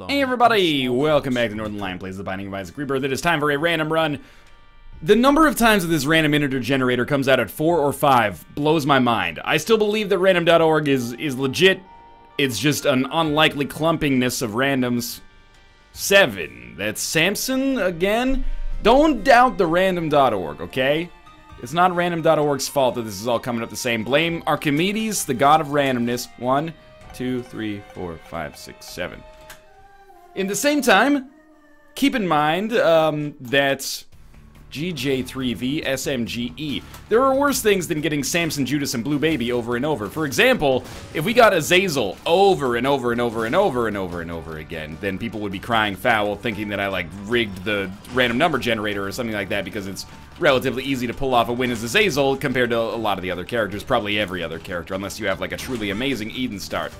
Hey everybody, welcome back to Northern Lion Plays The Binding of Isaac Rebirth. It is time for a random run. The number of times that this random integer generator comes out at 4 or 5 blows my mind. I still believe that random.org is legit. It's just an unlikely clumpingness of randoms. 7. That's SAMSON again? Don't doubt the random.org, okay? It's not random.org's fault that this is all coming up the same. Blame Archimedes, the god of randomness. 1, 2, 3, 4, 5, 6, 7. In the same time, keep in mind that GJ3V SMGE. There are worse things than getting Samson, Judas, and Blue Baby over and over. For example, if we got Azazel over and over and over and over and over and over again, then people would be crying foul, thinking that I like rigged the random number generator or something like that, because it's relatively easy to pull off a win as Azazel compared to a lot of the other characters, probably every other character, unless you have like a truly amazing Eden start.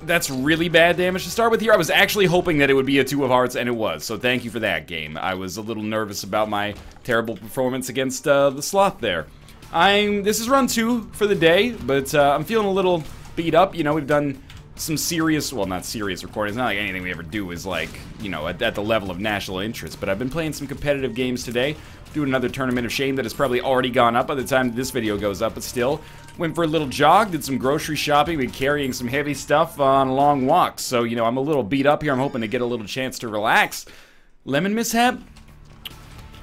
That's really bad damage to start with here. I was actually hoping that it would be a 2 of hearts, and it was, so thank you for that, game. I was a little nervous about my terrible performance against the Sloth there. This is run 2 for the day, but I'm feeling a little beat up. You know, we've done some serious, well, not serious recordings. Not like anything we ever do is like, you know, at the level of national interest, but I've been playing some competitive games today. Doing another Tournament of Shame that has probably already gone up by the time this video goes up, but still. Went for a little jog, did some grocery shopping, been carrying some heavy stuff on long walks. So, you know, I'm a little beat up here. I'm hoping to get a little chance to relax. Lemon Mishap,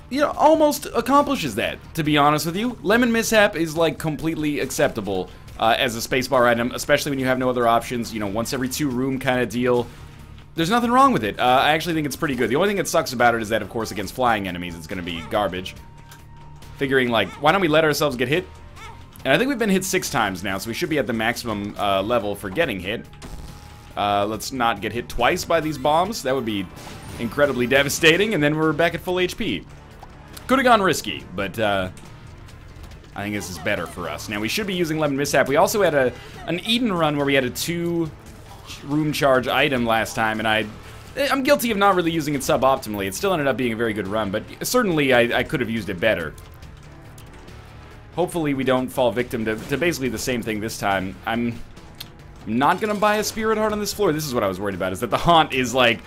you know, almost accomplishes that, to be honest with you. Lemon Mishap is, like, completely acceptable as a spacebar item, especially when you have no other options. You know, once every 2 room kind of deal. There's nothing wrong with it. I actually think it's pretty good. The only thing that sucks about it is that, of course, against flying enemies, it's going to be garbage. Figuring, like, why don't we let ourselves get hit? And I think we've been hit 6 times now, so we should be at the maximum level for getting hit. Let's not get hit twice by these bombs. That would be incredibly devastating, and then we're back at full HP. Could have gone risky, but I think this is better for us. Now, we should be using Lemon Mishap. We also had an Eden run where we had a 2-room charge item last time, and I'm guilty of not really using it suboptimally. It still ended up being a very good run, but certainly I could have used it better. Hopefully we don't fall victim to basically the same thing this time. I'm not gonna buy a Spirit Heart on this floor. This is what I was worried about, is that the Haunt is like...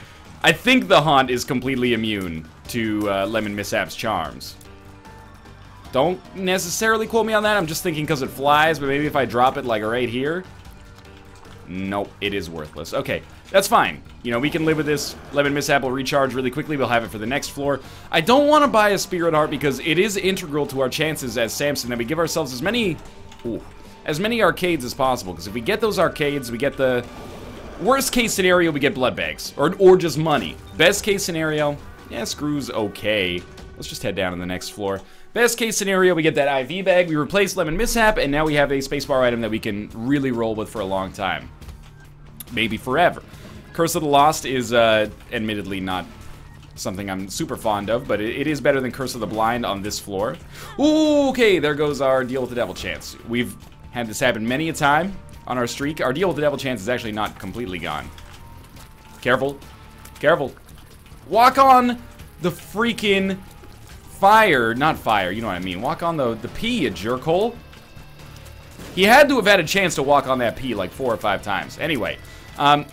I think the Haunt is completely immune to Lemon Mishap's charms. Don't necessarily quote me on that. I'm just thinking because it flies, but maybe if I drop it like right here... Nope, it is worthless. Okay, that's fine. You know, we can live with this. Lemon Mishap will recharge really quickly. We'll have it for the next floor. I don't want to buy a Spirit Heart because it is integral to our chances as Samson that we give ourselves as many arcades as possible. Because if we get those arcades, we get the worst case scenario, we get blood bags or just money. Best case scenario, yeah, screws okay. Let's just head down to the next floor. Best case scenario, we get that IV bag, we replace Lemon Mishap, and now we have a spacebar item that we can really roll with for a long time. Maybe forever. Curse of the Lost is admittedly not something I'm super fond of, but it is better than Curse of the Blind on this floor. Ooh, okay, there goes our Deal with the Devil chance. We've had this happen many a time on our streak. Our Deal with the Devil chance is actually not completely gone. Careful. Careful. Walk on the freaking... fire, not fire, you know what I mean. Walk on the P, you jerkhole. He had to have had a chance to walk on that P like 4 or 5 times. Anyway, our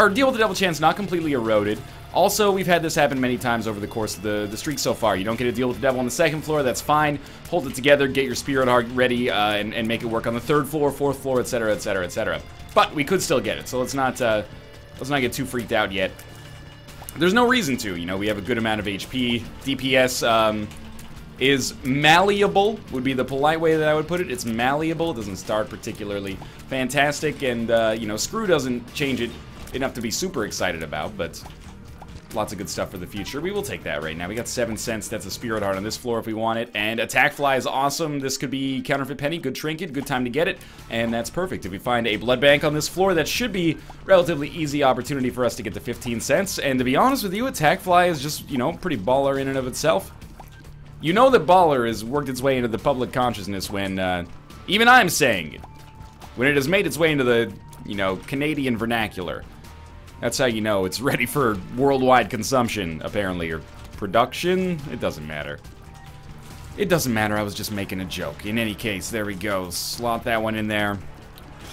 Deal with the Devil chance not completely eroded. Also, we've had this happen many times over the course of the streak so far. You don't get a Deal with the Devil on the 2nd floor, that's fine. Hold it together, get your Spirit Heart ready, and make it work on the 3rd floor, 4th floor, etc., etc., etc. But we could still get it, so let's not get too freaked out yet. There's no reason to, you know, we have a good amount of HP. DPS is malleable, would be the polite way that I would put it. It's malleable, it doesn't start particularly fantastic, and, you know, Screw doesn't change it enough to be super excited about, but lots of good stuff for the future. We will take that right now. We got 7 cents, that's a Spirit Heart on this floor if we want it, and Attack Fly is awesome. This could be Counterfeit Penny, good trinket, good time to get it, and that's perfect. If we find a Blood Bank on this floor, that should be relatively easy opportunity for us to get the 15 cents, and to be honest with you, Attack Fly is just, you know, pretty baller in and of itself. You know that baller has worked its way into the public consciousness when, even I'm saying it, when it has made its way into the, you know, Canadian vernacular. That's how you know it's ready for worldwide consumption, apparently, or production. It doesn't matter. It doesn't matter, I was just making a joke. In any case, there we go. Slot that one in there.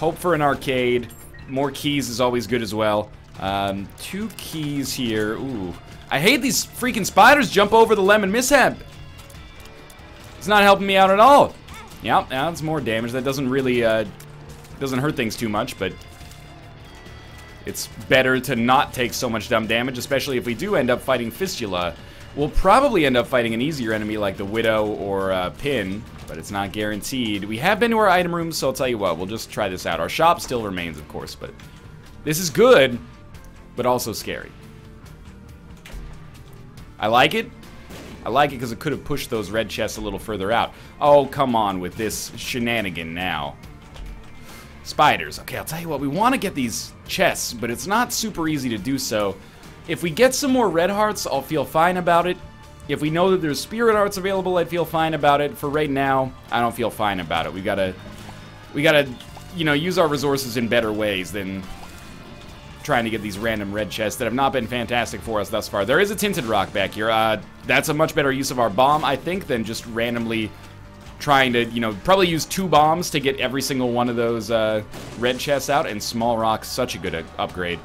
Hope for an arcade. More keys is always good as well. 2 keys here. Ooh. I hate these freaking spiders jump over the lemon mishap. It's not helping me out at all. Yep, that's more damage. That doesn't really, doesn't hurt things too much, but it's better to not take so much dumb damage, especially if we do end up fighting Fistula. We'll probably end up fighting an easier enemy like the Widow or Pin, but it's not guaranteed. We have been to our item rooms, so I'll tell you what, we'll just try this out. Our shop still remains, of course, but this is good, but also scary. I like it. I like it because it could have pushed those red chests a little further out. Oh, come on with this shenanigan now. Spiders. Okay, I'll tell you what, we want to get these chests, but it's not super easy to do so. If we get some more red hearts, I'll feel fine about it. If we know that there's spirit hearts available, I'd feel fine about it. For right now, I don't feel fine about it. We gotta, you know, use our resources in better ways than trying to get these random red chests that have not been fantastic for us thus far. There is a tinted rock back here. That's a much better use of our bomb, I think, than just randomly trying to, you know, probably use 2 bombs to get every single one of those red chests out, and small rock's such a good upgrade.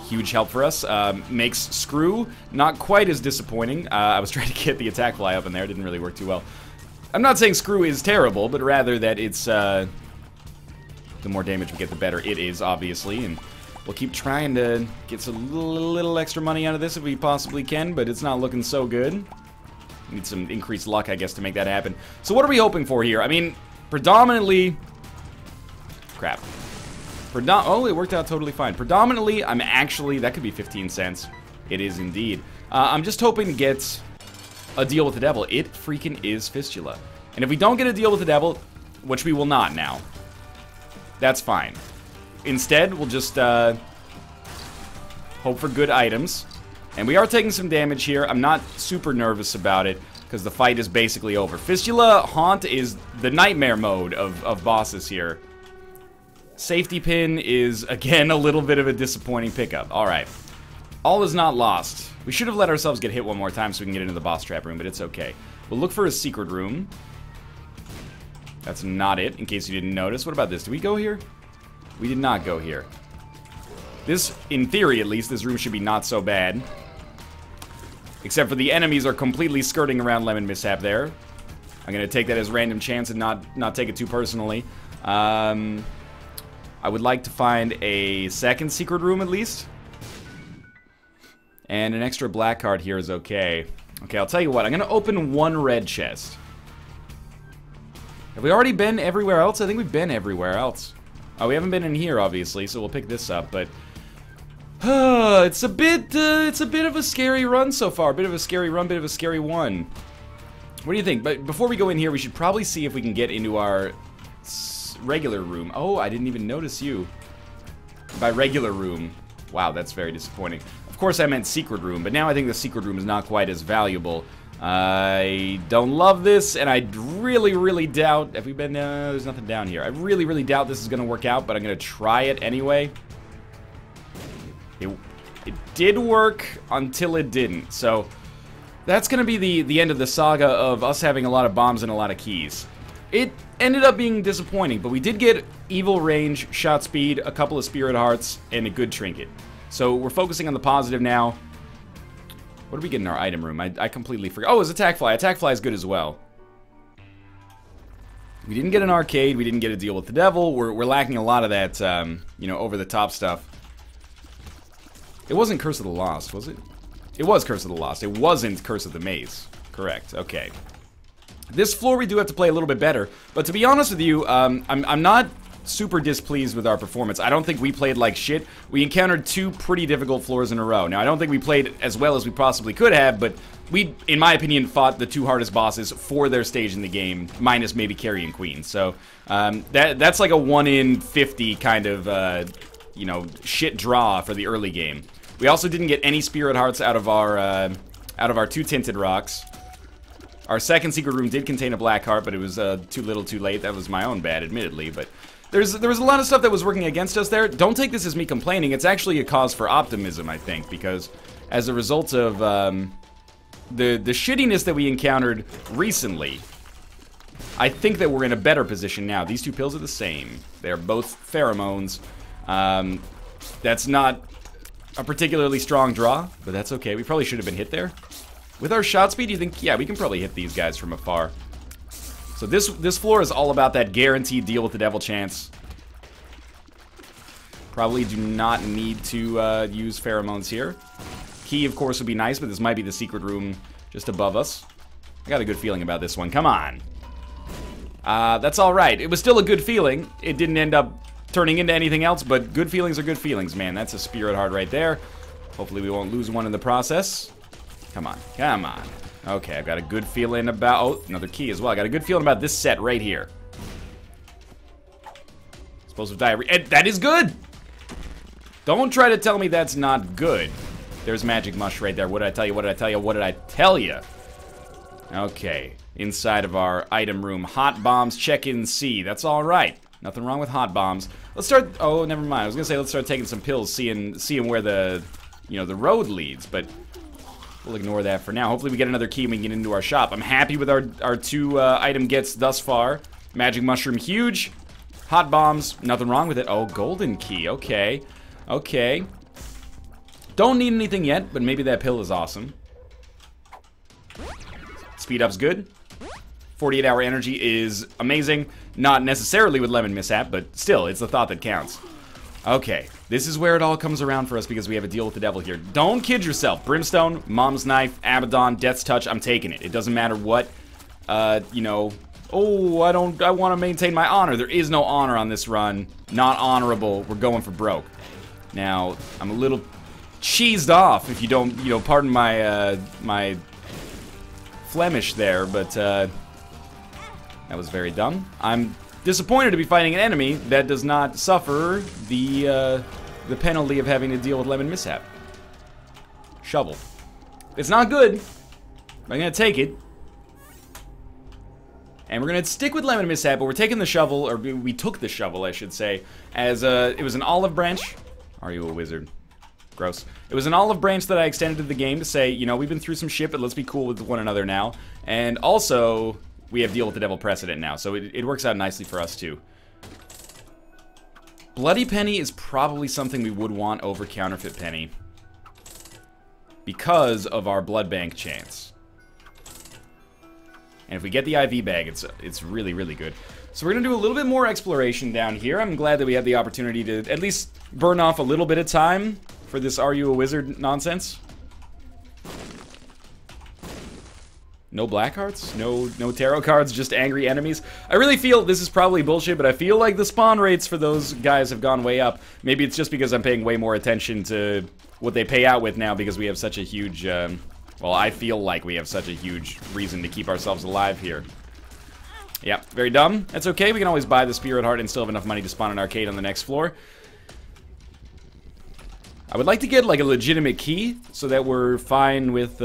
Huge help for us. Makes Screw not quite as disappointing. I was trying to get the attack fly up in there. It didn't really work too well. I'm not saying Screw is terrible, but rather that it's, the more damage we get, the better it is, obviously, and we'll keep trying to get some little extra money out of this if we possibly can, but it's not looking so good. Need some increased luck, I guess, to make that happen. So what are we hoping for here? I mean, predominantly... Crap. Oh, it worked out totally fine. Predominantly, I'm actually... That could be 15 cents. It is indeed. I'm just hoping to get a deal with the devil. It freaking is Fistula. And if we don't get a deal with the devil, which we will not now, that's fine. Instead, we'll just hope for good items. And we are taking some damage here. I'm not super nervous about it, because the fight is basically over. Fistula Haunt is the nightmare mode of bosses here. Safety Pin is, again, a little bit of a disappointing pickup. Alright. All is not lost. We should have let ourselves get hit one more time so we can get into the boss trap room, but it's okay. We'll look for a secret room. That's not it, in case you didn't notice. What about this? Did we go here? We did not go here. This, in theory at least, this room should be not so bad. Except for the enemies are completely skirting around Lemon Mishap there. I'm going to take that as random chance and not take it too personally. I would like to find a second secret room at least. And an extra black card here is okay. Okay, I'll tell you what. I'm going to open one red chest. Have we already been everywhere else? I think we've been everywhere else. Oh, we haven't been in here, obviously, so we'll pick this up, but... it's a bit of a scary run so far. Bit of a scary run, bit of a scary one. What do you think? But before we go in here, we should probably see if we can get into our regular room. Oh, I didn't even notice you. By regular room. Wow, that's very disappointing. Of course I meant secret room, but now I think the secret room is not quite as valuable. I don't love this, and I really doubt... Have we been... there's nothing down here. I really doubt this is going to work out, but I'm going to try it anyway. It did work until it didn't, so... That's going to be the end of the saga of us having a lot of bombs and a lot of keys. It ended up being disappointing, but we did get evil range, shot speed, a couple of spirit hearts, and a good trinket. So we're focusing on the positive now. What did we get in our item room? I completely forgot. Oh, it was Attack Fly. Attack Fly is good as well. We didn't get an arcade. We didn't get a deal with the devil. We're lacking a lot of that, you know, over-the-top stuff. It wasn't Curse of the Lost, was it? It was Curse of the Lost. It wasn't Curse of the Maze. Correct. Okay. This floor we do have to play a little bit better. But to be honest with you, I'm not super displeased with our performance. I don't think we played like shit. We encountered 2 pretty difficult floors in a row. Now, I don't think we played as well as we possibly could have, but we, in my opinion, fought the 2 hardest bosses for their stage in the game, minus maybe Carrion Queen. So, that's like a 1 in 50 kind of, you know, shit draw for the early game. We also didn't get any Spirit Hearts out of our 2 Tinted Rocks. Our second secret room did contain a Black Heart, but it was too little too late. That was my own bad, admittedly, but... There was a lot of stuff that was working against us there. Don't take this as me complaining. It's actually a cause for optimism, I think, because as a result of the shittiness that we encountered recently, I think that we're in a better position now. These 2 pills are the same. They're both pheromones. That's not a particularly strong draw, but that's okay. We probably should have been hit there. With our shot speed, you think, yeah, we can probably hit these guys from afar. So this floor is all about that guaranteed deal with the devil chance. Probably do not need to use pheromones here. Key, of course, would be nice, but this might be the secret room just above us. I got a good feeling about this one. Come on. That's all right. It was still a good feeling. It didn't end up turning into anything else, but good feelings are good feelings, man. That's a spirit heart right there. Hopefully we won't lose one in the process. Come on. Come on. Okay, I've got a good feeling about... Oh, another key as well. I got a good feeling about this set right here. Explosive diarrhea. And that is good! Don't try to tell me that's not good. There's magic mush right there. What did I tell you? What did I tell you? What did I tell you? Okay. Inside of our item room. Hot bombs, check in C. That's all right. Nothing wrong with hot bombs. Let's start... Oh, never mind. I was going to say let's start taking some pills, seeing where the, you know, the road leads, but we'll ignore that for now. Hopefully we get another key and we can get into our shop. I'm happy with our two item gets thus far. Magic mushroom, huge. Hot bombs, nothing wrong with it. Oh, golden key. Okay. Okay. Don't need anything yet, but maybe that pill is awesome. Speed up's good. 48-hour energy is amazing. Not necessarily with Lemon Mishap, but still, it's the thought that counts. Okay, this is where it all comes around for us because we have a deal with the devil here. Don't kid yourself. Brimstone, Mom's Knife, Abaddon, Death's Touch, I'm taking it. It doesn't matter what, you know... Oh, I want to maintain my honor. There is no honor on this run. Not honorable. We're going for broke. Now, I'm a little cheesed off, if you don't, you know, pardon my, my Flemish there, but, that was very dumb. I'm disappointed to be fighting an enemy that does not suffer the penalty of having to deal with Lemon Mishap. Shovel. It's not good, but I'm gonna take it. And we're gonna stick with Lemon Mishap, but we're taking the shovel, or we took the shovel, I should say, as it was an olive branch. Are you a wizard? Gross. It was an olive branch that I extended to the game to say, you know, we've been through some shit, but let's be cool with one another now. And also, we have Deal with the Devil precedent now, so it works out nicely for us too. Bloody Penny is probably something we would want over Counterfeit Penny because of our blood bank chance. And if we get the IV bag, it's really, really good. So we're gonna do a little bit more exploration down here. I'm glad that we had the opportunity to at least burn off a little bit of time for this Are You a Wizard nonsense. No black hearts? No tarot cards, just angry enemies? I really feel this is probably bullshit, but I feel like the spawn rates for those guys have gone way up. Maybe it's just because I'm paying way more attention to what they pay out with now because we have such a huge, well, I feel like we have such a huge reason to keep ourselves alive here. Yeah, very dumb. That's okay, we can always buy the Spirit Heart and still have enough money to spawn an arcade on the next floor. I would like to get, like, a legitimate key so that we're fine with,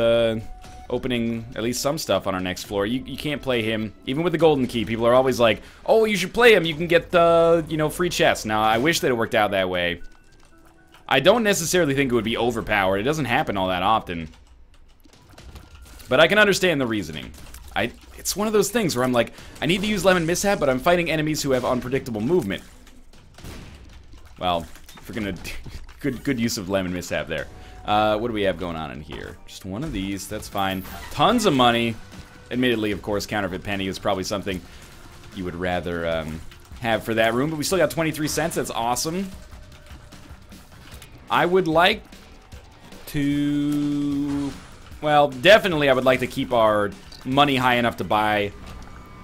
opening at least some stuff on our next floor. You can't play him. Even with the golden key, people are always like, oh, you should play him, you can get the, you know, free chests. Now, I wish that it worked out that way. I don't necessarily think it would be overpowered. It doesn't happen all that often. But I can understand the reasoning. It's one of those things where I'm like, I need to use Lemon Mishap, but I'm fighting enemies who have unpredictable movement. Well, if we're gonna... good use of Lemon Mishap there. What do we have going on in here? Just one of these, that's fine. Tons of money. Admittedly, of course, Counterfeit Penny is probably something you would rather have for that room, but we still got 23 cents, that's awesome. I would like to... Well, definitely I would like to keep our money high enough to buy...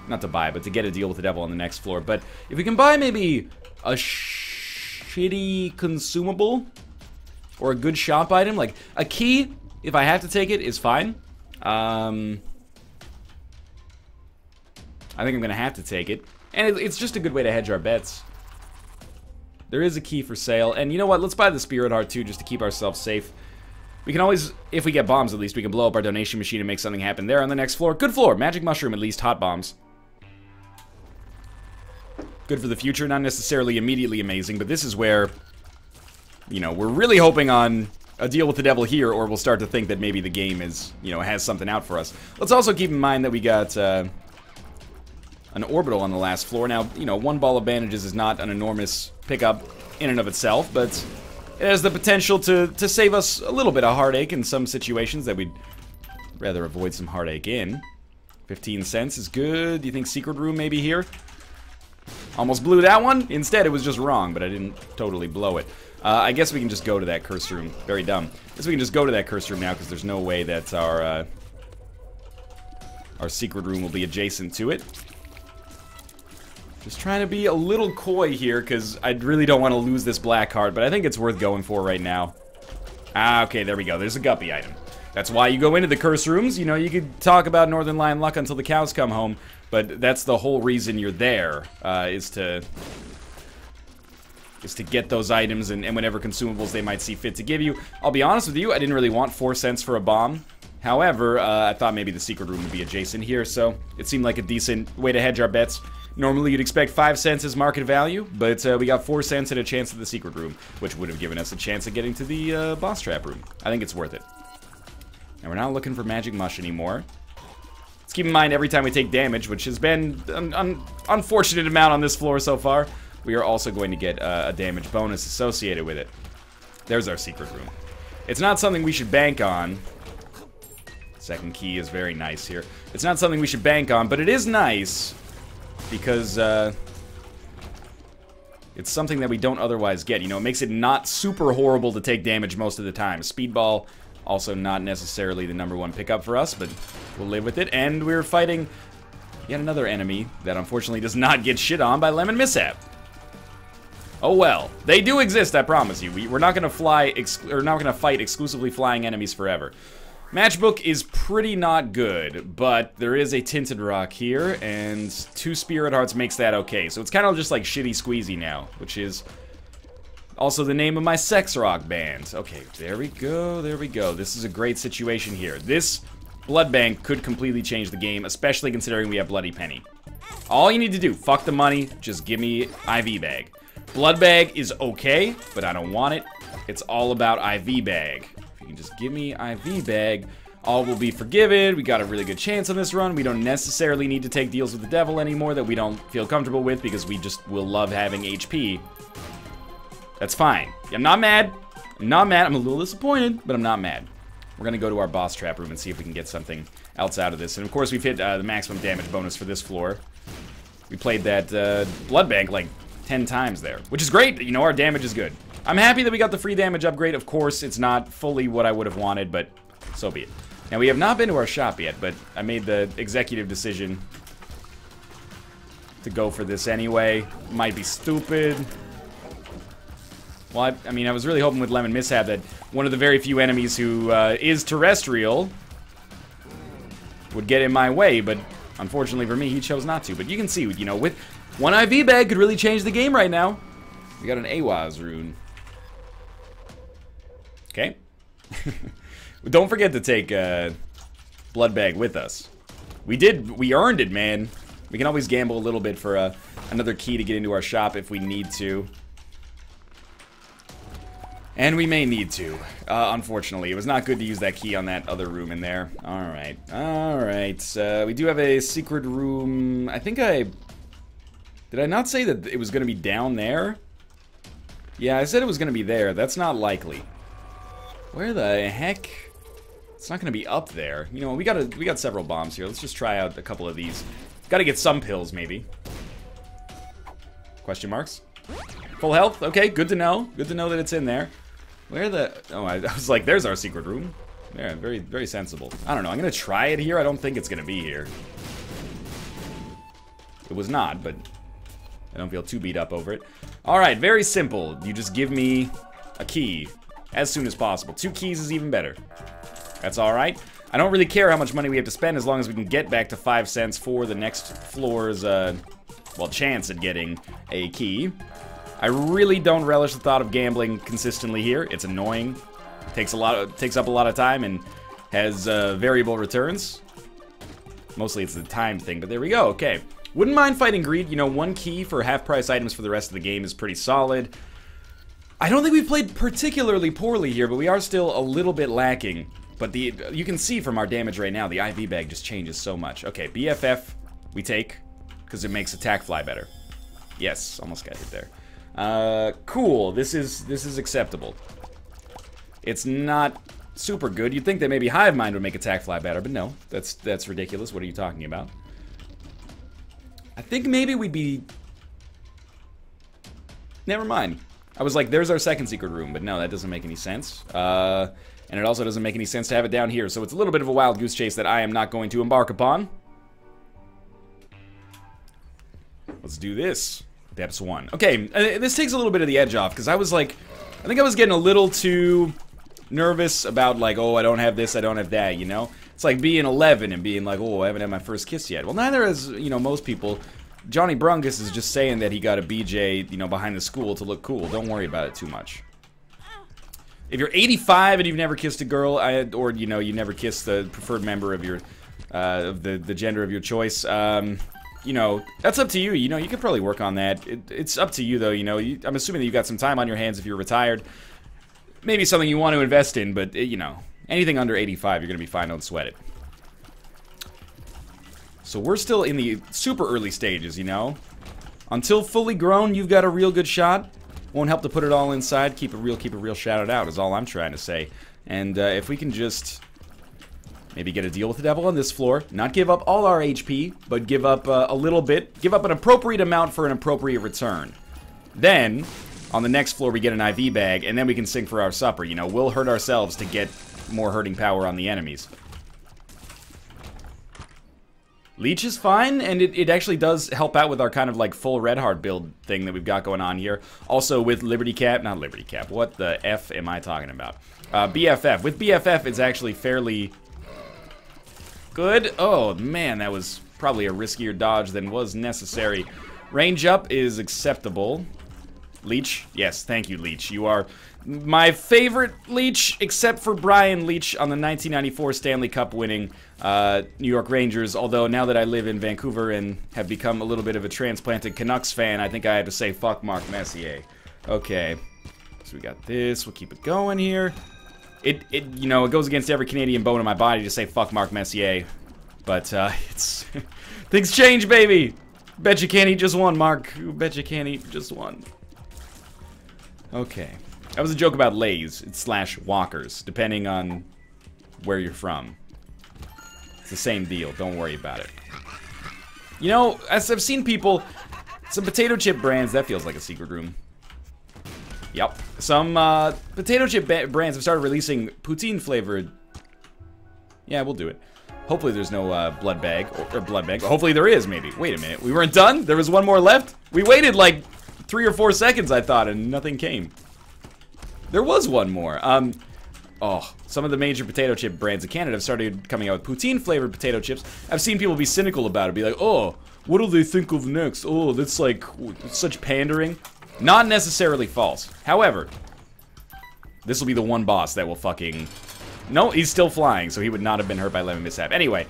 Not to buy, but to get a deal with the devil on the next floor. But if we can buy maybe a shitty consumable... or a good shop item, like a key, if I have to take it, is fine. I think I'm gonna have to take it. And it's just a good way to hedge our bets. There is a key for sale, and you know what, let's buy the Spirit Heart too, just to keep ourselves safe. We can always, if we get bombs at least, we can blow up our donation machine and make something happen there on the next floor. Good floor, magic mushroom at least, hot bombs. Good for the future, not necessarily immediately amazing, but this is where... You know, we're really hoping on a deal with the devil here, or we'll start to think that maybe the game is, you know, has something out for us. Let's also keep in mind that we got an orbital on the last floor. Now, you know, one ball of bandages is not an enormous pickup in and of itself, but it has the potential to save us a little bit of heartache in some situations that we'd rather avoid some heartache in. 15 cents is good. Do you think secret room maybe here? Almost blew that one. Instead, it was just wrong, but I didn't totally blow it. I guess we can just go to that curse room. Very dumb. I guess we can just go to that curse room now because there's no way that our secret room will be adjacent to it. Just trying to be a little coy here because I really don't want to lose this black card, but I think it's worth going for right now. Ah, okay, there we go. There's a guppy item. That's why you go into the curse rooms. You know, you could talk about Northern Lion luck until the cows come home, but that's the whole reason you're there, is to get those items and whatever consumables they might see fit to give you. I'll be honest with you, I didn't really want 4 cents for a bomb. However, I thought maybe the secret room would be adjacent here, so it seemed like a decent way to hedge our bets. Normally you'd expect 5 cents as market value, but we got 4 cents and a chance at the secret room, which would have given us a chance at getting to the boss trap room. I think it's worth it. And we're not looking for magic mush anymore. Let's keep in mind every time we take damage, which has been an unfortunate amount on this floor so far, we are also going to get a damage bonus associated with it. There's our secret room. It's not something we should bank on. Second key is very nice here. It's not something we should bank on, but it is nice because it's something that we don't otherwise get. You know, it makes it not super horrible to take damage most of the time. Speedball, also not necessarily the #1 pickup for us, but we'll live with it. And we're fighting yet another enemy that unfortunately does not get shit on by Lemon Mishap. Oh well, they do exist, I promise you. We're not gonna fight exclusively flying enemies forever. Matchbook is pretty not good, but there is a Tinted Rock here, and 2 Spirit Hearts makes that okay. So it's kind of just like Shitty Squeezy now, which is also the name of my sex rock band. Okay, there we go, there we go. This is a great situation here. This blood bank could completely change the game, especially considering we have Bloody Penny. All you need to do, fuck the money, just give me IV bag. Blood bag is okay, but I don't want it. It's all about IV bag. If you can just give me IV bag, all will be forgiven. We got a really good chance on this run. We don't necessarily need to take deals with the devil anymore that we don't feel comfortable with because we just will love having HP. That's fine. I'm not mad. I'm not mad. I'm a little disappointed, but I'm not mad. We're gonna go to our boss trap room and see if we can get something else out of this. And of course, we've hit the maximum damage bonus for this floor. We played that blood bank like 10 times there, which is great. You know, our damage is good. I'm happy that we got the free damage upgrade. Of course, it's not fully what I would have wanted, but so be it. Now, we have not been to our shop yet, but I made the executive decision to go for this anyway. Might be stupid. Well, I mean, I was really hoping with Lemon Mishap that one of the very few enemies who is terrestrial would get in my way, but unfortunately for me, he chose not to. But you can see, you know, with one IV bag could really change the game right now. We got an AWAS rune. Okay. Don't forget to take blood bag with us. We earned it, man. We can always gamble a little bit for another key to get into our shop if we need to. And we may need to, unfortunately. It was not good to use that key on that other room in there. Alright, alright. We do have a secret room. I think did I not say that it was going to be down there? Yeah, I said it was going to be there. That's not likely. Where the heck? It's not going to be up there. You know, we got several bombs here. Let's just try out a couple of these. Got to get some pills, maybe. Question marks? Full health? Okay, good to know. Good to know that it's in there. Where the... Oh, I was like, there's our secret room. Yeah, very, very sensible. I don't know. I'm going to try it here. I don't think it's going to be here. It was not, but I don't feel too beat up over it. All right, very simple. You just give me a key as soon as possible. 2 keys is even better. That's all right. I don't really care how much money we have to spend as long as we can get back to 5 cents for the next floor's, well, chance at getting a key. I really don't relish the thought of gambling consistently here. It's annoying. Takes up a lot of time and has variable returns. Mostly it's the time thing, but there we go. Okay. Wouldn't mind fighting greed. You know, 1 key for half-price items for the rest of the game is pretty solid. I don't think we've played particularly poorly here, but we are still a little bit lacking. But you can see from our damage right now, the IV bag just changes so much. Okay, BFF we take, because it makes attack fly better. Yes, almost got hit there. Cool. This is acceptable. It's not super good. You'd think that maybe Hive Mind would make attack fly better, but no. That's ridiculous. What are you talking about? I think maybe we'd be... Never mind. I was like, there's our second secret room, but no, that doesn't make any sense. And it also doesn't make any sense to have it down here, so it's a little bit of a wild goose chase that I am not going to embark upon. Let's do this. Depths 1. Okay, this takes a little bit of the edge off, because I was like... I think I was getting a little too nervous about, like, oh, I don't have this, I don't have that, you know? It's like being 11 and being like, oh, I haven't had my first kiss yet. Well, neither has, you know, most people. Johnny Brungus is just saying that he got a BJ, you know, behind the school to look cool. Don't worry about it too much. If you're 85 and you've never kissed a girl, or, you know, you never kissed the preferred member of your, the gender of your choice, you know, that's up to you. You know, you could probably work on that. It's up to you, though, you know. I'm assuming that you got some time on your hands if you're retired. Maybe something you want to invest in, but, you know, anything under 85, you're going to be fine. Don't sweat it. So we're still in the super early stages, you know. Until fully grown, you've got a real good shot. Won't help to put it all inside. Keep it real, shout it out is all I'm trying to say. And if we can just maybe get a deal with the devil on this floor, not give up all our HP, but give up a little bit, give up an appropriate amount for an appropriate return. Then, on the next floor, we get an IV bag, and then we can sing for our supper. You know, we'll hurt ourselves to get more hurting power on the enemies. Leech is fine, and it actually does help out with our kind of like full Red Heart build thing that we've got going on here. Also with Liberty Cap, not Liberty Cap, what the F am I talking about? BFF. With BFF, it's actually fairly good. Oh man, that was probably a riskier dodge than was necessary. Range up is acceptable. Leech? Yes, thank you, Leech. You are my favorite Leech, except for Brian Leech on the 1994 Stanley Cup winning New York Rangers. Although now that I live in Vancouver and have become a little bit of a transplanted Canucks fan, I think I have to say fuck Mark Messier. Okay, so we got this. We'll keep it going here. You know, it goes against every Canadian bone in my body to say fuck Mark Messier, but it's things change, baby. Bet you can't eat just one, Mark. Bet you can't eat just one. Okay. That was a joke about Lays. It's / walkers, depending on where you're from. It's the same deal. Don't worry about it. You know, as I've seen people, some potato chip brands, that feels like a secret room. Yep. Some potato chip brands have started releasing poutine flavored. Yeah, we'll do it. Hopefully there's no blood bag, or blood bag. Hopefully there is, maybe. Wait a minute. We weren't done? There was one more left? We waited like 3 or 4 seconds, I thought, and nothing came. There was one more. Oh, some of the major potato chip brands in Canada have started coming out with poutine-flavored potato chips. I've seen people be cynical about it, be like, oh, what do they think of next? Oh, that's like, such pandering. Not necessarily false. However, this will be the one boss that will fucking... No, he's still flying, so he would not have been hurt by Lemon Mishap. Anyway,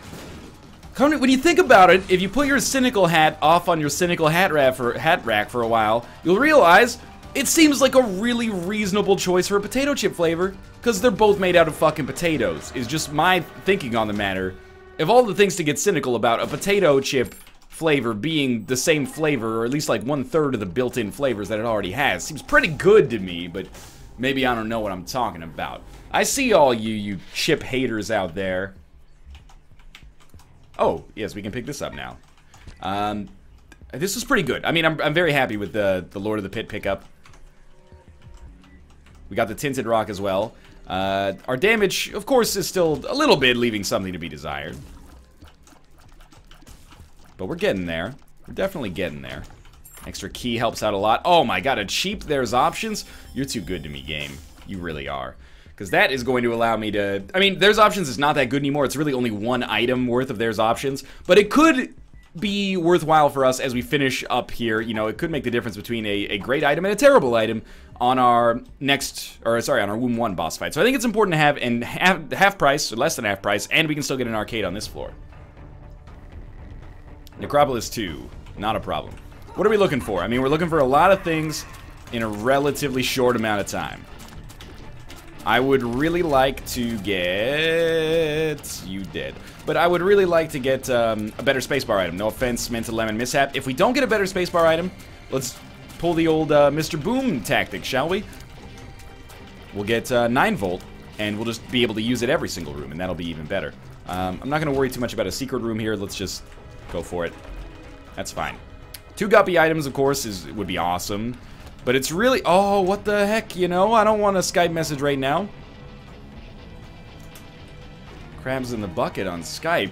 when you think about it, if you put your cynical hat off on your cynical hat rack for a while, you'll realize it seems like a really reasonable choice for a potato chip flavor, because they're both made out of fucking potatoes, is just my thinking on the matter. Of all the things to get cynical about, a potato chip flavor being the same flavor, or at least like 1/3 of the built-in flavors that it already has, seems pretty good to me, but maybe I don't know what I'm talking about. I see all you chip haters out there. Oh, yes, we can pick this up now. This was pretty good. I mean, I'm very happy with the Lord of the Pit pickup. We got the Tinted Rock as well. Our damage, of course, is still a little bit leaving something to be desired. But we're getting there. We're definitely getting there. Extra key helps out a lot. Oh my god, a cheap there's options? You're too good to me, game. You really are. Because that is going to allow me to... I mean, there's options is not that good anymore. It's really only one item worth of there's options. But it could be worthwhile for us as we finish up here. You know, it could make the difference between a great item and a terrible item on our next... Or, sorry, on our Womb 1 boss fight. So I think it's important to have in half price, or less than half price, and we can still get an arcade on this floor. Necropolis 2. Not a problem. What are we looking for? I mean, we're looking for a lot of things in a relatively short amount of time. I would really like to get... You dead. But I would really like to get a better spacebar item. No offense meant to Lemon Mishap. If we don't get a better spacebar item, let's pull the old Mr. Boom tactic, shall we? We'll get 9 volt, and we'll just be able to use it every single room, and that'll be even better. I'm not going to worry too much about a secret room here. Let's just go for it. That's fine. 2 guppy items, of course, would be awesome. But it's really... Oh, what the heck, you know? I don't want a Skype message right now. Crabs in the bucket on Skype.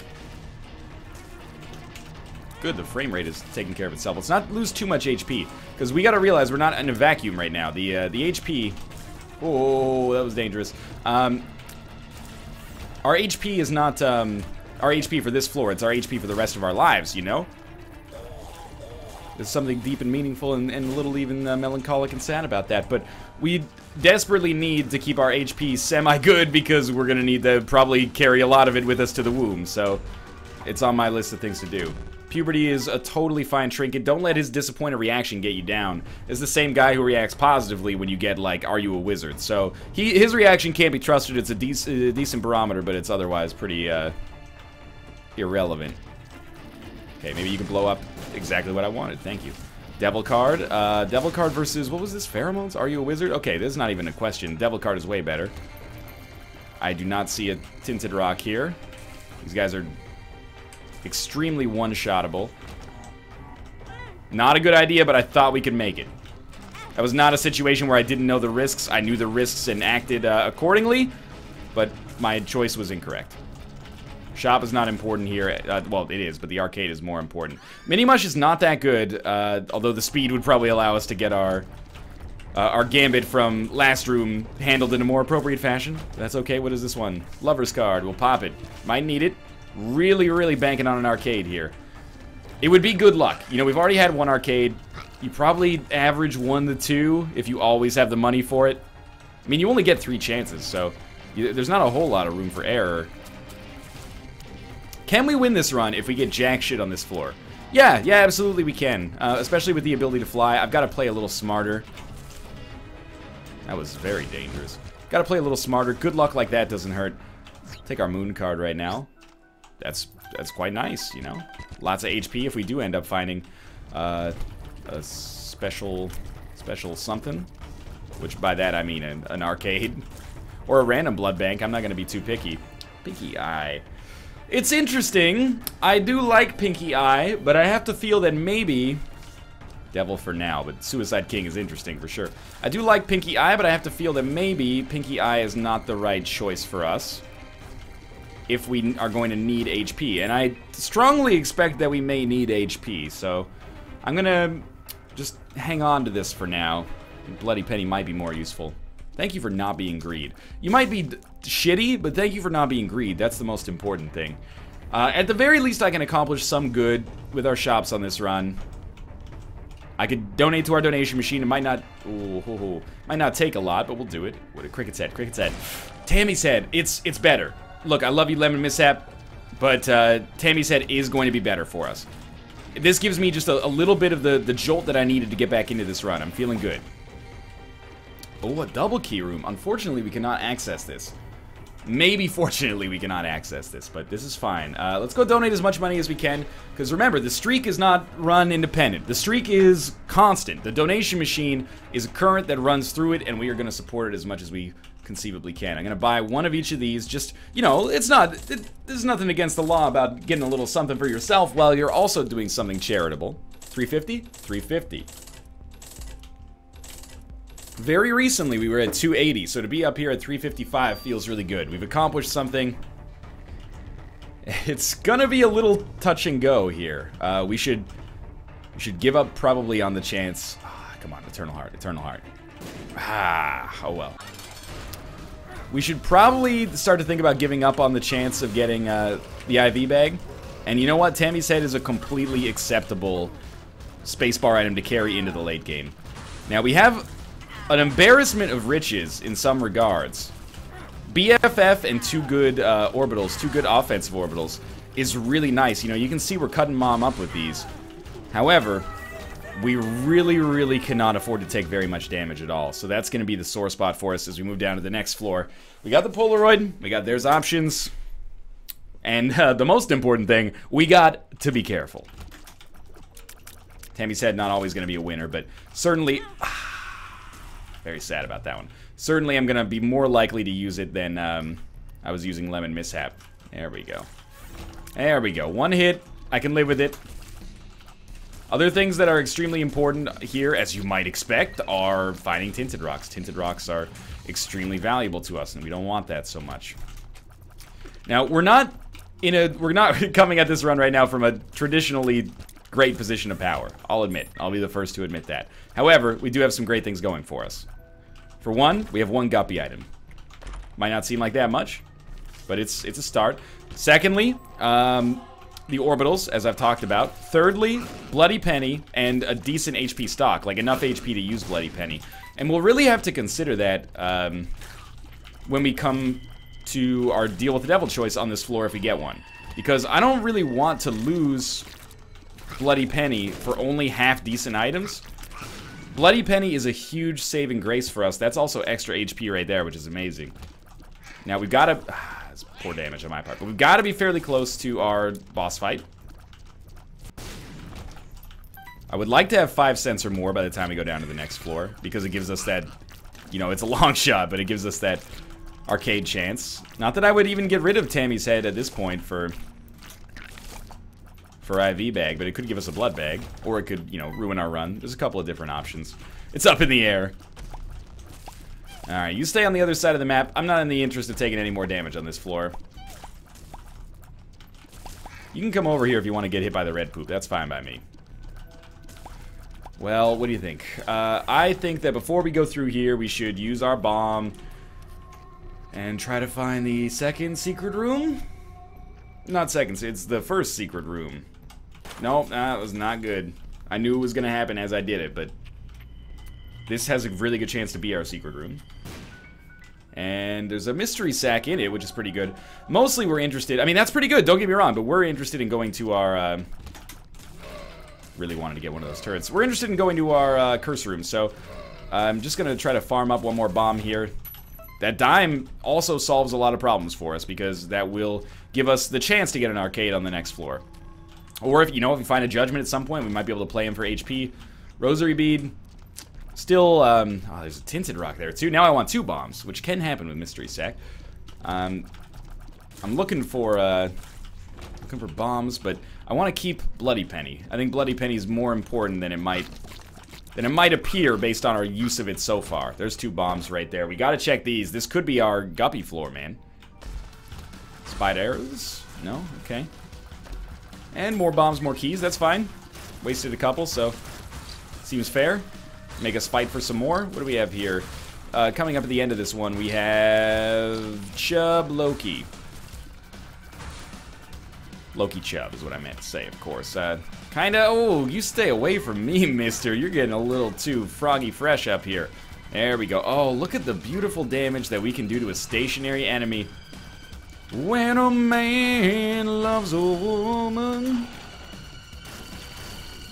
Good, the frame rate is taking care of itself. Let's not lose too much HP, because we got to realize we're not in a vacuum right now. The HP... Oh, that was dangerous. Our HP is not our HP for this floor. It's our HP for the rest of our lives, you know? There's something deep and meaningful and a little even melancholic and sad about that. But we desperately need to keep our HP semi-good, because we're going to need to probably carry a lot of it with us to the womb. So it's on my list of things to do. Puberty is a totally fine trinket. Don't let his disappointed reaction get you down. It's the same guy who reacts positively when you get, like, are you a wizard? So his reaction can't be trusted. It's a decent barometer, but it's otherwise pretty irrelevant. Okay, maybe you can blow up exactly what I wanted. Thank you. Devil card. Devil card versus, what was this? Pheromones? Are you a wizard? Okay, this is not even a question. Devil card is way better. I do not see a tinted rock here. These guys are extremely one-shottable. Not a good idea, but I thought we could make it. That was not a situation where I didn't know the risks. I knew the risks and acted accordingly, but my choice was incorrect. Shop is not important here. Well, it is, but the arcade is more important. Mini-mush is not that good, although the speed would probably allow us to get our gambit from last room handled in a more appropriate fashion. That's okay. What is this one? Lover's card. We'll pop it. Might need it. Really, really banking on an arcade here. It would be good luck. You know, we've already had 1 arcade. You probably average 1 to 2 if you always have the money for it. I mean, you only get 3 chances, so there's not a whole lot of room for error. Can we win this run if we get jack shit on this floor? Yeah, absolutely we can. Especially with the ability to fly. I've got to play a little smarter. That was very dangerous. Got to play a little smarter. Good luck like that doesn't hurt. Take our moon card right now. That's quite nice, you know. Lots of HP if we do end up finding a special something, which by that I mean an arcade or a random blood bank. I'm not gonna be too picky. Pinky Eye. It's interesting. I do like Pinky Eye, but I have to feel that maybe Devil for now, but Suicide King is interesting for sure. I do like Pinky Eye, but I have to feel that maybe Pinky Eye is not the right choice for us if we are going to need HP, and I strongly expect that we may need HP, so I'm gonna just hang on to this for now. Bloody Penny might be more useful. Thank you for not being greed. You might be shitty, but thank you for not being greed. That's the most important thing. At the very least, I can accomplish some good with our shops on this run. I could donate to our donation machine. It might not, might not take a lot, but we'll do it. What a Cricket's head, Cricket's head. Tammy's head, it's better. Look, I love you, Lemon Mishap, but Tammy's head is going to be better for us. This gives me just a little bit of the jolt that I needed to get back into this run. I'm feeling good. Oh, a double key room. Unfortunately, we cannot access this. Maybe fortunately we cannot access this, but this is fine. Let's go donate as much money as we can, because remember, the streak is not run independent. The streak is constant. The donation machine is a current that runs through it, and we are going to support it as much as we conceivably can. I'm going to buy one of each of these. Just, you know, there's nothing against the law about getting a little something for yourself while you're also doing something charitable. 350? 350. Very recently, we were at 280, so to be up here at 355 feels really good. We've accomplished something. It's gonna be a little touch and go here. We should give up probably on the chance. Come on, Eternal Heart, Eternal Heart. Oh well. We should probably start to think about giving up on the chance of getting the IV bag. And you know what? Tammy's head is a completely acceptable spacebar item to carry into the late game. Now we have an embarrassment of riches in some regards. BFF and 2 good orbitals, 2 good offensive orbitals, is really nice. You know, you can see we're cutting Mom up with these. However, we really, really cannot afford to take very much damage at all. So that's going to be the sore spot for us as we move down to the next floor. We got the Polaroid, we got there's options, and the most important thing, we got to be careful. Tammy's Head not always going to be a winner, but certainly... very sad about that one. Certainly I'm going to be more likely to use it than I was using Lemon Mishap. There we go. There we go. One hit. I can live with it. Other things that are extremely important here, as you might expect, are finding Tinted Rocks. Tinted Rocks are extremely valuable to us, and we don't want that so much. Now, we're not coming at this run right now from a traditionally great position of power. I'll admit. I'll be the first to admit that. However, we do have some great things going for us. For one, we have one Guppy item. Might not seem like that much, but it's a start. Secondly, the orbitals, as I've talked about. Thirdly, Bloody Penny and a decent HP stock, like enough HP to use Bloody Penny. And we'll really have to consider that when we come to our Deal with the Devil choice on this floor if we get one. Because I don't really want to lose Bloody Penny for only half-decent items. Bloody Penny is a huge saving grace for us. That's also extra HP right there, which is amazing. Now, we've got to... that's poor damage on my part. But we've got to be fairly close to our boss fight. I would like to have 5 cents or more by the time we go down to the next floor. Because it gives us that... You know, it's a long shot, but it gives us that arcade chance. Not that I would even get rid of Tammy's Head at this point for IV bag, but it could give us a blood bag. Or it could, you know, ruin our run. There's a couple of different options. It's up in the air. Alright, you stay on the other side of the map. I'm not in the interest of taking any more damage on this floor. You can come over here if you want to get hit by the red poop. That's fine by me. Well, what do you think? I think that before we go through here, we should use our bomb and try to find the second secret room? Not second, it's the first secret room. Nope, that was not good. I knew it was going to happen as I did it, but this has a really good chance to be our secret room. And there's a mystery sack in it, which is pretty good. Mostly we're interested... I mean, that's pretty good, don't get me wrong, but we're interested in going to our... really wanted to get one of those turrets. We're interested in going to our curse room, so I'm just going to try to farm up one more bomb here. That dime also solves a lot of problems for us, because that will give us the chance to get an arcade on the next floor. Or if, you know, if we find a judgment at some point, we might be able to play him for HP. Rosary bead. Still, oh, there's a tinted rock there too. Now I want 2 bombs, which can happen with Mystery Sack. I'm looking for bombs, but I want to keep Bloody Penny. I think Bloody Penny is more important than it might appear based on our use of it so far. There's 2 bombs right there. We gotta check these. This could be our Guppy floor, man. Spied arrows? No? Okay. And more bombs, more keys. That's fine. Wasted a couple, so seems fair. Make us fight for some more. What do we have here? Coming up at the end of this one, we have Chub Loki. Loki Chub is what I meant to say, of course. Kinda, oh, you stay away from me, mister. You're getting a little too froggy fresh up here. There we go. Oh, look at the beautiful damage that we can do to a stationary enemy. When a man loves a woman.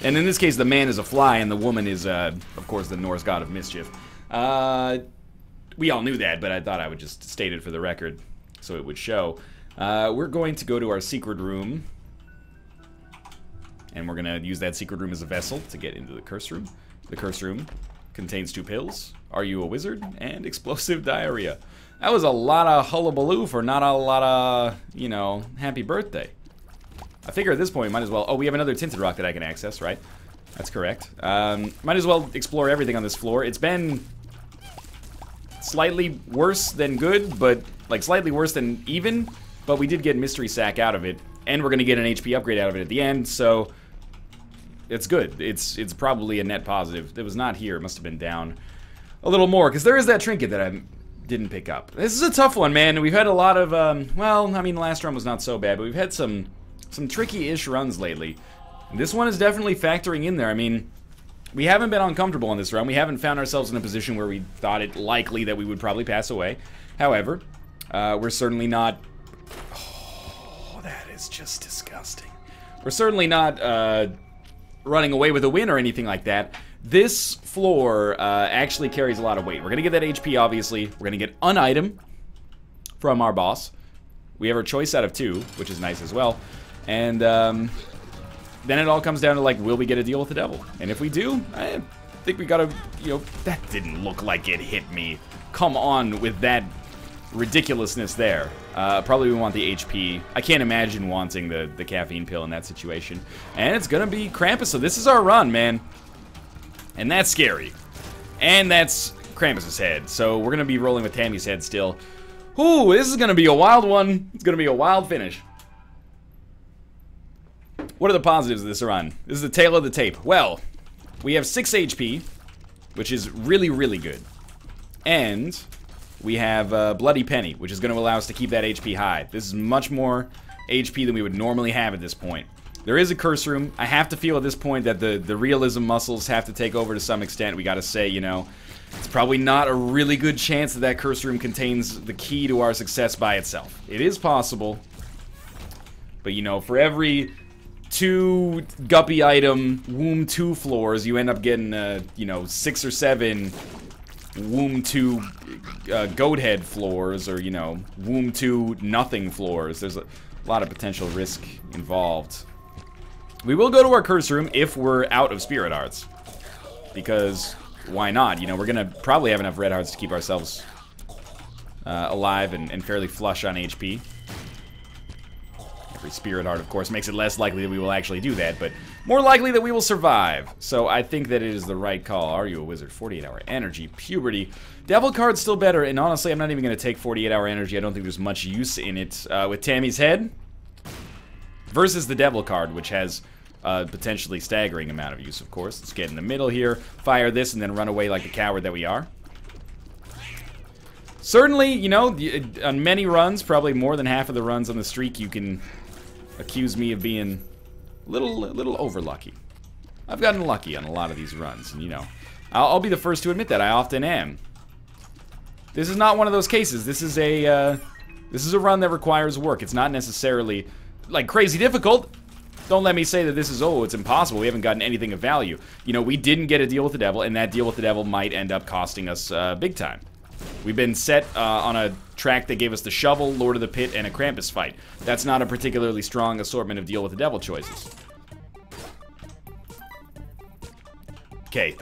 And in this case, the man is a fly, and the woman is, of course, the Norse god of mischief. We all knew that, but I thought I would just state it for the record, so it would show. We're going to go to our secret room. And we're going to use that secret room as a vessel to get into the curse room. The curse room contains 2 pills. Are you a wizard? And explosive diarrhea. That was a lot of hullabaloo for not a lot of, you know, happy birthday. I figure at this point we might as well... Oh, we have another tinted rock that I can access, right? That's correct. Might as well explore everything on this floor. It's been slightly worse than good, but... Like, slightly worse than even. But we did get Mystery Sack out of it. And we're going to get an HP upgrade out of it at the end, so... It's good. It's probably a net positive. It was not here. It must have been down a little more, because there is that trinket that I didn't pick up. This is a tough one, man. We've had a lot of, well, I mean, the last run was not so bad, but we've had some tricky-ish runs lately. And this one is definitely factoring in there. I mean, we haven't been uncomfortable in this run. We haven't found ourselves in a position where we thought it likely that we would probably pass away. However, we're certainly not... Oh, that is just disgusting. We're certainly not, running away with a win or anything like that. This floor actually carries a lot of weight. We're going to get that HP, obviously. We're going to get an item from our boss. We have our choice out of 2, which is nice as well. And then it all comes down to, like, will we get a deal with the devil? And if we do, I think we gotta, you know, that didn't look like it hit me. Come on with that ridiculousness there. Probably we want the HP. I can't imagine wanting the caffeine pill in that situation. And it's gonna be Krampus, so this is our run, man. And that's scary. And that's Krampus's head. So we're gonna be rolling with Tammy's head still. Ooh, this is gonna be a wild one. It's gonna be a wild finish. What are the positives of this run? This is the tail of the tape. Well, we have 6 HP, which is really, really good. And we have Bloody Penny, which is going to allow us to keep that HP high. This is much more HP than we would normally have at this point. There is a curse room. I have to feel at this point that the realism muscles have to take over to some extent. We got to say, you know, it's probably not a really good chance that that curse room contains the key to our success by itself. It is possible. But, you know, for every 2 guppy item womb 2 floors, you end up getting, you know, 6 or 7 womb 2 goat head floors, or, you know, womb 2 nothing floors. There's a lot of potential risk involved. We will go to our curse room if we're out of spirit hearts, because why not? You know, we're gonna probably have enough red hearts to keep ourselves alive and fairly flush on HP. Every spirit heart, of course, makes it less likely that we will actually do that, but more likely that we will survive. So I think that it is the right call. Are you a wizard? 48-hour energy, puberty. Devil card's still better, and honestly, I'm not even going to take 48-hour energy. I don't think there's much use in it with Tammy's head versus the devil card, which has potentially staggering amount of use, of course. Let's get in the middle here, fire this, and then run away like the coward that we are. Certainly, you know, on many runs, probably more than half of the runs on the streak, you can accuse me of being a little over lucky. I've gotten lucky on a lot of these runs, and you know, I'll be the first to admit that I often am. This is not one of those cases. This is a run that requires work. It's not necessarily like crazy difficult. Don't let me say that this is, oh, it's impossible. We haven't gotten anything of value. You know, we didn't get a deal with the devil, and that deal with the devil might end up costing us big time. We've been set on a track that gave us the shovel, Lord of the Pit, and a Krampus fight. That's not a particularly strong assortment of deal with the devil choices. Okay,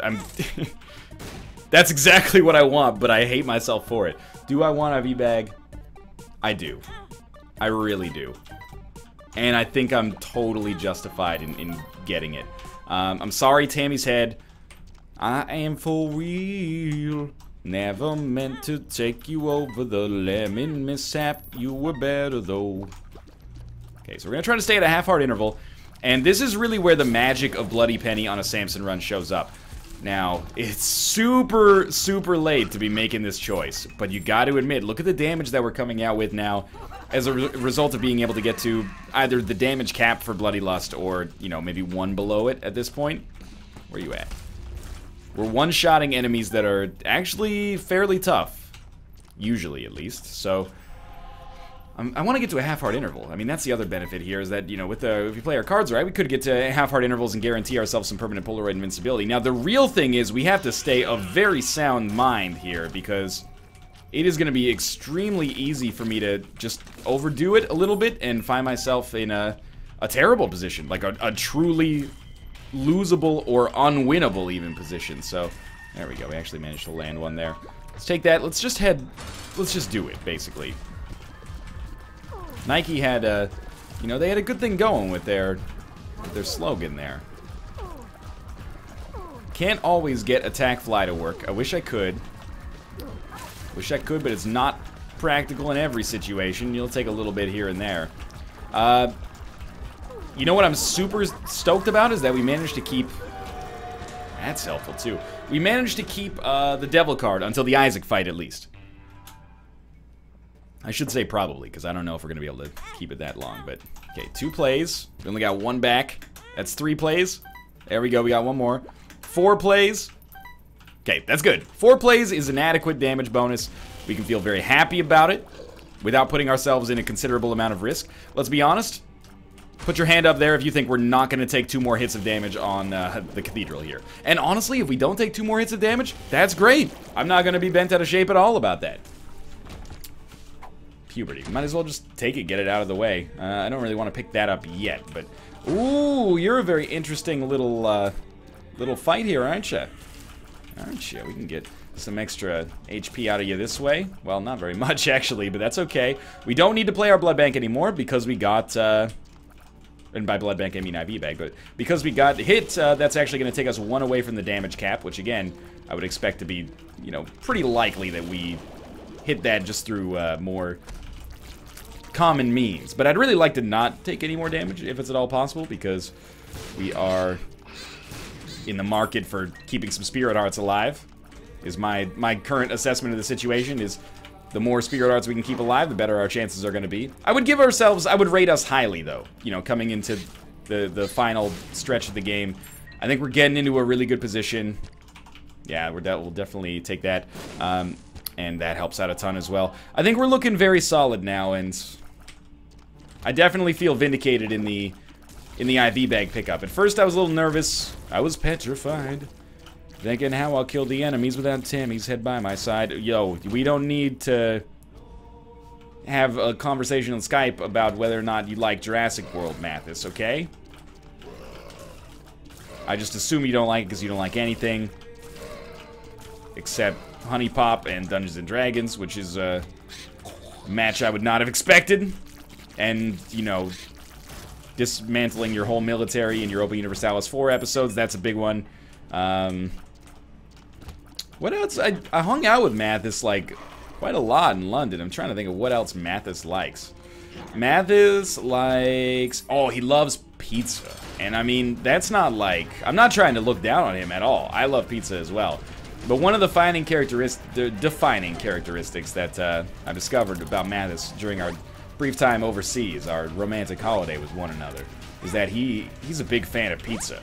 that's exactly what I want, but I hate myself for it. Do I want a V-Bag? I do. I really do. And I think I'm totally justified in getting it. I'm sorry, Tammy's head. I am for real. Never meant to take you over the lemon mishap. You were better though. Okay, so we're gonna try to stay at a half-heart interval, and this is really where the magic of Bloody Penny on a Samson run shows up. Now, it's super, super late to be making this choice, but you got to admit, look at the damage that we're coming out with now as a result of being able to get to either the damage cap for Bloody Lust or, you know, maybe 1 below it at this point. Where are you at? We're one-shotting enemies that are actually fairly tough. Usually, at least. So, I want to get to a half-heart interval. I mean, that's the other benefit here, is that, you know, with if you play our cards right, we could get to half-heart intervals and guarantee ourselves some permanent Polaroid invincibility. Now, the real thing is we have to stay of very sound mind here, because it is going to be extremely easy for me to just overdo it a little bit and find myself in a terrible position. Like, a truly losable or unwinnable even position. So there we go, we actually managed to land one there. Let's take that, let's just do it, basically. Nike had you know, they had a good thing going with their slogan there. Can't always get attack fly to work. I wish I could. Wish I could, but it's not practical in every situation. You'll take a little bit here and there. You know what I'm super stoked about is that we managed to keep... That's helpful, too. We managed to keep the Devil card until the Isaac fight, at least. I should say probably, because I don't know if we're going to be able to keep it that long. But, okay, 2 plays. We only got 1 back. That's 3 plays. There we go, we got 1 more. 4 plays. Okay, that's good. 4 plays is an adequate damage bonus. We can feel very happy about it without putting ourselves in a considerable amount of risk. Let's be honest. Put your hand up there if you think we're not going to take 2 more hits of damage on the Cathedral here. And honestly, if we don't take 2 more hits of damage, that's great. I'm not going to be bent out of shape at all about that. Puberty. Might as well just take it, get it out of the way. I don't really want to pick that up yet, but Ooh, you're a very interesting little fight here, aren't you? Aren't you? We can get some extra HP out of you this way. Well, not very much, actually, but that's okay. We don't need to play our blood bank anymore because we got, and by blood bank I mean IV bag, but because we got hit, that's actually going to take us 1 away from the damage cap, which again, I would expect to be, you know, pretty likely that we hit that just through more common means. But I'd really like to not take any more damage if it's at all possible, because we are in the market for keeping some spirit hearts alive. Is my current assessment of the situation. Is the more spirit hearts we can keep alive, the better our chances are going to be. I would rate us highly, though, you know, coming into the final stretch of the game. I think we're getting into a really good position. Yeah, we'll definitely take that, and that helps out a ton as well. I think we're looking very solid now, and I definitely feel vindicated in the IV bag pickup. At first I was a little nervous. I was petrified, thinking how I'll kill the enemies without Tammy's head by my side. Yo, we don't need to have a conversation on Skype about whether or not you like Jurassic World, Mathis, okay? I just assume you don't like it because you don't like anything except Honey Pop and Dungeons and Dragons, which is a match I would not have expected. And, you know, dismantling your whole military in your Open Universalis 4 episodes, that's a big one. What else? I hung out with Mathis, like, quite a lot in London. I'm trying to think of what else Mathis likes. Mathis likes... Oh, he loves pizza. And, I mean, that's not like... I'm not trying to look down on him at all. I love pizza as well. But one of the defining characteristics that I discovered about Mathis during our brief time overseas, our romantic holiday with one another, is that he's a big fan of pizza.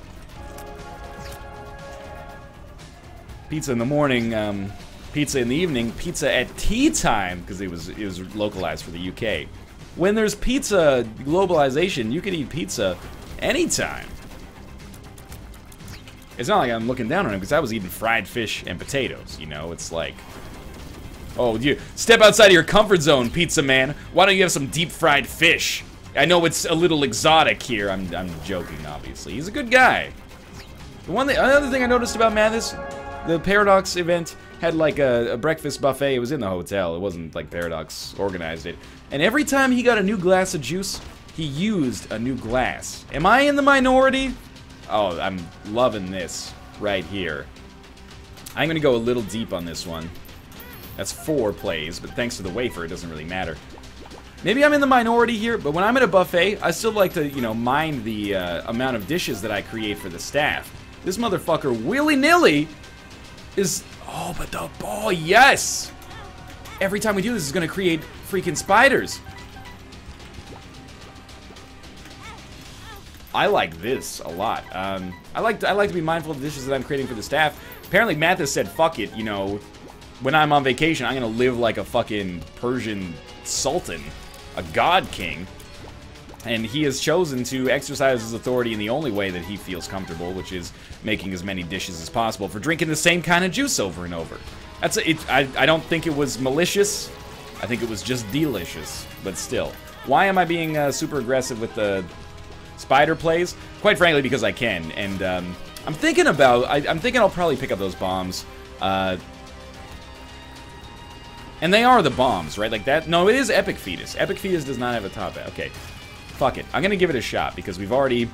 Pizza in the morning, pizza in the evening, pizza at tea time, because it was localized for the UK. When there's pizza globalization, you can eat pizza anytime. It's not like I'm looking down on him, because I was eating fried fish and potatoes, you know? It's like, oh, you step outside of your comfort zone, pizza man. Why don't you have some deep fried fish? I know it's a little exotic here. I'm joking, obviously. He's a good guy. Another thing I noticed about Mathis, the Paradox event had like a breakfast buffet. It was in the hotel. It wasn't like Paradox organized it. And every time he got a new glass of juice, he used a new glass. Am I in the minority? Oh, I'm loving this right here. I'm gonna go a little deep on this one. That's 4 plays, but thanks to the wafer, it doesn't really matter. Maybe I'm in the minority here, but when I'm at a buffet, I still like to, you know, mind the amount of dishes that I create for the staff. This motherfucker, willy-nilly, is... Oh, but the... Oh, yes! Every time we do this, is gonna create freaking spiders. I like this a lot. I like to be mindful of the dishes that I'm creating for the staff. Apparently, Mathis said, fuck it, you know... When I'm on vacation, I'm gonna live like a fucking Persian sultan, a god king, and he has chosen to exercise his authority in the only way that he feels comfortable, which is making as many dishes as possible for drinking the same kind of juice over and over. I don't think it was malicious. I think it was just delicious, but still. Why am I being super aggressive with the spider plays? Quite frankly, because I can, and I'm thinking I'll probably pick up those bombs. And they are the bombs, right? Like that. No, it is Epic Fetus. Epic Fetus does not have a top hat. Okay. Fuck it. I'm going to give it a shot because we've already...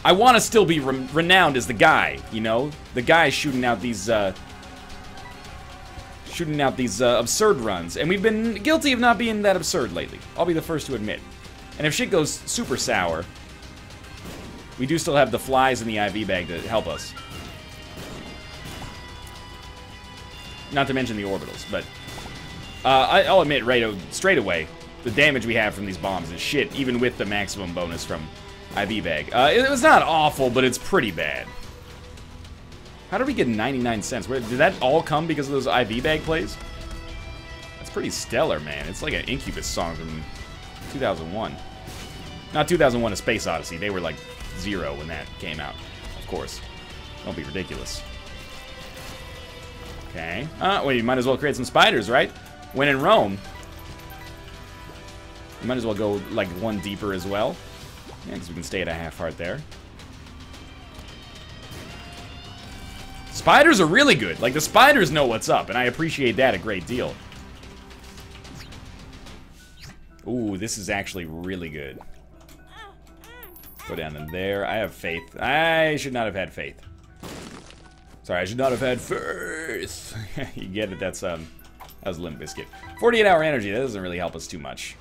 I want to still be renowned as the guy, you know? The guy shooting out these absurd runs. And we've been guilty of not being that absurd lately. I'll be the first to admit. And if shit goes super sour, we do still have the flies in the IV bag to help us. Not to mention the orbitals, but I'll admit straight away, the damage we have from these bombs is shit, even with the maximum bonus from IV bag. It was not awful, but it's pretty bad. How did we get 99 cents? Did that all come because of those IV bag plays? That's pretty stellar, man. It's like an Incubus song from 2001. Not 2001: A Space Odyssey. They were like 0 when that came out, of course. Don't be ridiculous. Okay. Well, you might as well create some spiders, right? When in Rome. You might as well go, like, one deeper as well. Yeah, because we can stay at a half heart there. Spiders are really good. Like, the spiders know what's up, and I appreciate that a great deal. Ooh, this is actually really good. Go down in there. I have faith. I should not have had faith. Sorry, I should not have had faith. You get it? That was Limp Bizkit. 48-hour energy. That doesn't really help us too much.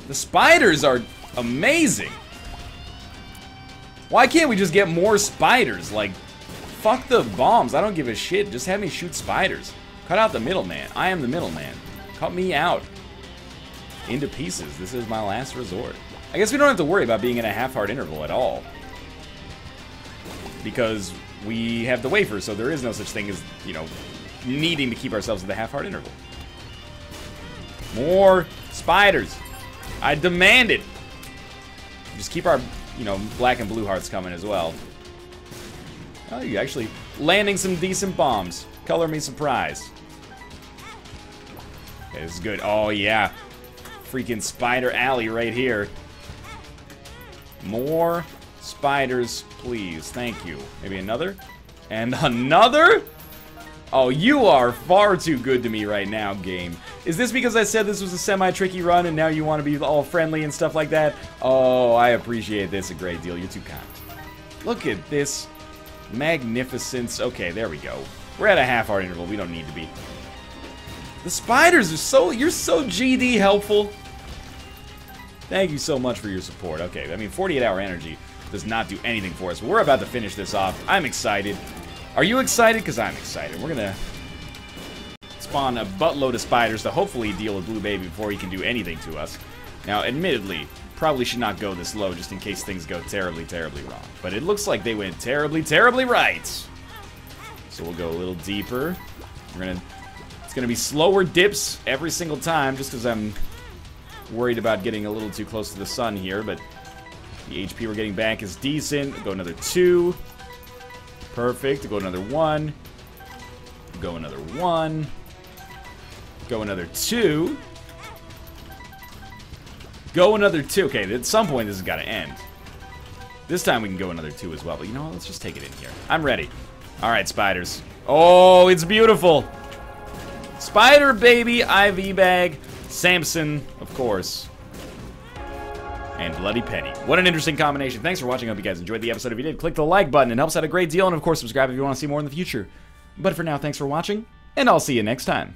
The spiders are amazing. Why can't we just get more spiders? Like, fuck the bombs. I don't give a shit. Just have me shoot spiders. Cut out the middleman. I am the middleman. Cut me out. Into pieces. This is my last resort. I guess we don't have to worry about being in a half-heart interval at all. Because we have the wafer, so there is no such thing as, you know, needing to keep ourselves in the half-heart interval. More spiders. I demand it. Just keep our, you know, black and blue hearts coming as well. Oh, you actually landing some decent bombs. Color me surprised. Okay, this is good. Oh, yeah. Freaking spider alley right here. More spiders, please. Thank you. Maybe another? And another? Oh, you are far too good to me right now, game. Is this because I said this was a semi-tricky run and now you want to be all friendly and stuff like that? Oh, I appreciate this a great deal. You're too kind. Look at this magnificence. Okay, there we go. We're at a half-heart interval. We don't need to be. The spiders are so... You're so GD helpful. Thank you so much for your support. Okay, I mean, 48-hour energy does not do anything for us. But we're about to finish this off. I'm excited. Are you excited? Because I'm excited. We're going to spawn a buttload of spiders to hopefully deal with Blue Baby before he can do anything to us. Now, admittedly, probably should not go this low just in case things go terribly, terribly wrong. But it looks like they went terribly, terribly right. So we'll go a little deeper. It's going to be slower dips every single time just because I'm worried about getting a little too close to the sun here, but the HP we're getting back is decent. Go another 2. Perfect. Go another 1. Go another 1. Go another 2. Go another 2. Okay, at some point this has got to end. This time we can go another 2 as well, but you know what? Let's just take it in here. I'm ready. All right, spiders. Oh, it's beautiful. Spider baby IV bag. Samson, of course, and Bloody Penny. What an interesting combination. Thanks for watching. I hope you guys enjoyed the episode. If you did, click the like button. It helps out a great deal. And, of course, subscribe if you want to see more in the future. But for now, thanks for watching, and I'll see you next time.